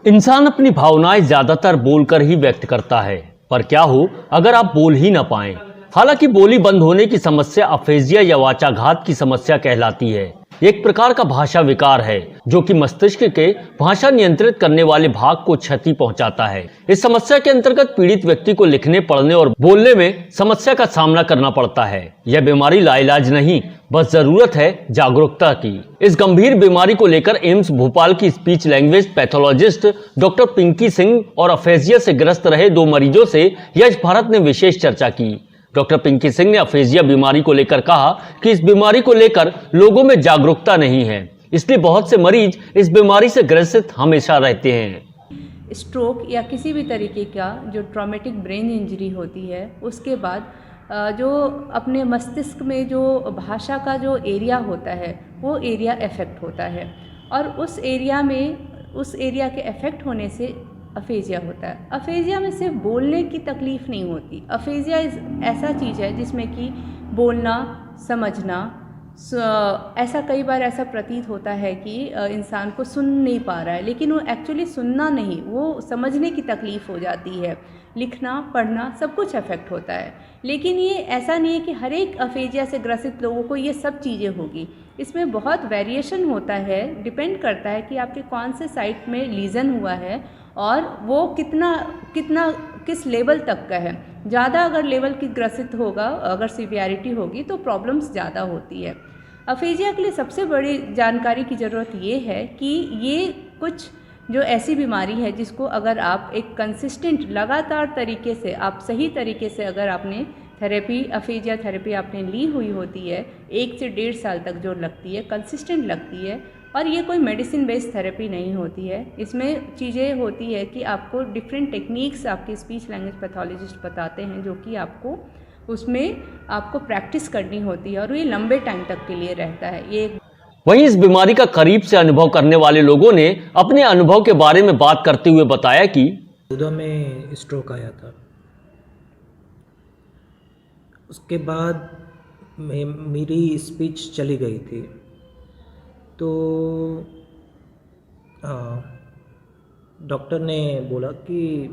इंसान अपनी भावनाएं ज्यादातर बोलकर ही व्यक्त करता है, पर क्या हो अगर आप बोल ही ना पाएं। हालांकि बोली बंद होने की समस्या अफेजिया या वाचाघात की समस्या कहलाती है। एक प्रकार का भाषा विकार है जो कि मस्तिष्क के भाषा नियंत्रित करने वाले भाग को क्षति पहुंचाता है। इस समस्या के अंतर्गत पीड़ित व्यक्ति को लिखने, पढ़ने और बोलने में समस्या का सामना करना पड़ता है। यह बीमारी लाइलाज नहीं, बस जरूरत है जागरूकता की। इस गंभीर बीमारी को लेकर एम्स भोपाल की speech language pathologist doctor Pinki Singh और अफेजिया से ग्रस्त रहे 2 मरीजों से यश भारत ने विशेष चर्चा की। डॉक्टर पिंकी सिंह ने अफेजिया बीमारी को लेकर कहा कि इस बीमारी को लेकर लोगों में जागरूकता नहीं है, इसलिए बहुत से मरीज इस बीमारी से ग्रसित हमेशा रहते हैं। स्ट्रोक या किसी भी तरीके का जो ट्रॉमेटिक ब्रेन इंजरी होती है, उसके बाद जो अपने मस्तिष्क में जो भाषा का जो एरिया होता है वो एरिया इफ़ेक्ट होता है, और उस एरिया के इफ़ेक्ट होने से अफेजिया होता है। अफेजिया में सिर्फ बोलने की तकलीफ़ नहीं होती। अफेजिया ऐसा चीज़ है जिसमें कि बोलना, समझना, ऐसा कई बार ऐसा प्रतीत होता है कि इंसान को सुन नहीं पा रहा है, लेकिन वो एक्चुअली सुनना नहीं, वो समझने की तकलीफ़ हो जाती है। लिखना, पढ़ना सब कुछ अफेक्ट होता है, लेकिन ये ऐसा नहीं है कि हर एक अफेजिया से ग्रसित लोगों को ये सब चीज़ें होगी। इसमें बहुत वेरिएशन होता है, डिपेंड करता है कि आपके कौन से साइट में लीज़न हुआ है और वो किस लेवल तक का है। ज़्यादा अगर लेवल की ग्रसित होगा, अगर सीवियरिटी होगी तो प्रॉब्लम्स ज़्यादा होती है। अफेजिया के लिए सबसे बड़ी जानकारी की ज़रूरत ये है कि ये कुछ जो ऐसी बीमारी है जिसको अगर आप एक कंसिस्टेंट लगातार तरीके से, आप सही तरीके से अगर आपने थेरेपी, अफेजिया थेरेपी आपने ली हुई होती है, 1 से 1.5 साल तक जो लगती है, कंसिस्टेंट लगती है, और ये कोई मेडिसिन बेस्ड थेरेपी नहीं होती है। इसमें चीज़ें होती है कि आपको डिफरेंट टेक्निक्स आपके स्पीच लैंग्वेज पैथोलॉजिस्ट बताते हैं, जो कि आपको प्रैक्टिस करनी होती है, और ये लंबे टाइम तक के लिए रहता है। ये वहीं इस बीमारी का करीब से अनुभव करने वाले लोगों ने अपने अनुभव के बारे में बात करते हुए बताया कि 14 में स्ट्रोक आया था। उसके बाद मेरी स्पीच चली गई थी, तो डॉक्टर ने बोला कि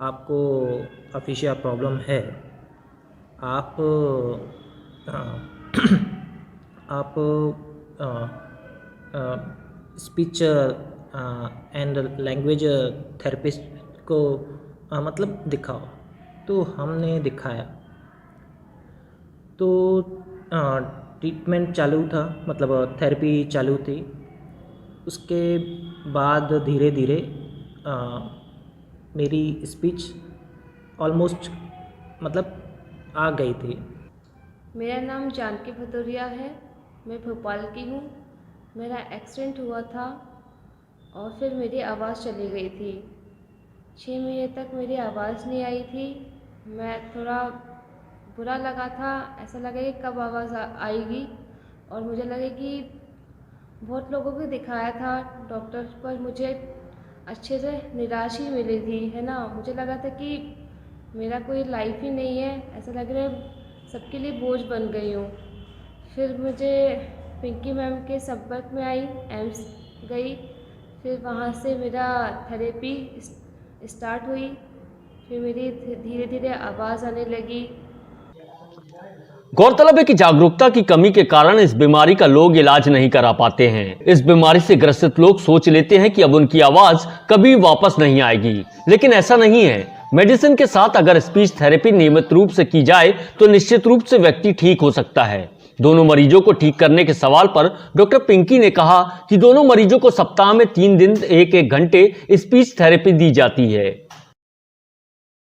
आपको अफेजिया प्रॉब्लम है, आप स्पीच एंड लैंग्वेज थेरेपिस्ट को मतलब दिखाओ। तो हमने दिखाया, तो ट्रीटमेंट चालू था, मतलब थेरेपी चालू थी। उसके बाद धीरे धीरे मेरी स्पीच ऑलमोस्ट मतलब आ गई थी। मेरा नाम जानकी भदौरिया है, मैं भोपाल की हूँ। मेरा एक्सीडेंट हुआ था और फिर मेरी आवाज़ चली गई थी। 6 महीने तक मेरी आवाज़ नहीं आई थी। मैं थोड़ा बुरा लगा था, ऐसा लगा कि कब आवाज़ आएगी, और मुझे लगे कि बहुत लोगों को दिखाया था डॉक्टर पर, मुझे अच्छे से निराश ही मिली थी, है ना। मुझे लगा था कि मेरा कोई लाइफ ही नहीं है, ऐसा लग रहा है सबके लिए बोझ बन गई हूँ। फिर मुझे पिंकी मैम के संपर्क में आई, एम्स गई, फिर वहाँ से मेरा थेरेपी स्टार्ट हुई। फिर मेरी धीरे धीरे आवाज़ आने लगी। गौरतलब है कि जागरूकता की कमी के कारण इस बीमारी का लोग इलाज नहीं करा पाते हैं। इस बीमारी से ग्रसित लोग सोच लेते हैं कि अब उनकी आवाज कभी वापस नहीं आएगी, लेकिन ऐसा नहीं है। मेडिसिन के साथ अगर स्पीच थेरेपी नियमित रूप से की जाए तो निश्चित रूप से व्यक्ति ठीक हो सकता है। दोनों मरीजों को ठीक करने के सवाल पर डॉक्टर पिंकी ने कहा कि दोनों मरीजों को सप्ताह में 3 दिन 1-1 घंटे स्पीच थेरेपी दी जाती है।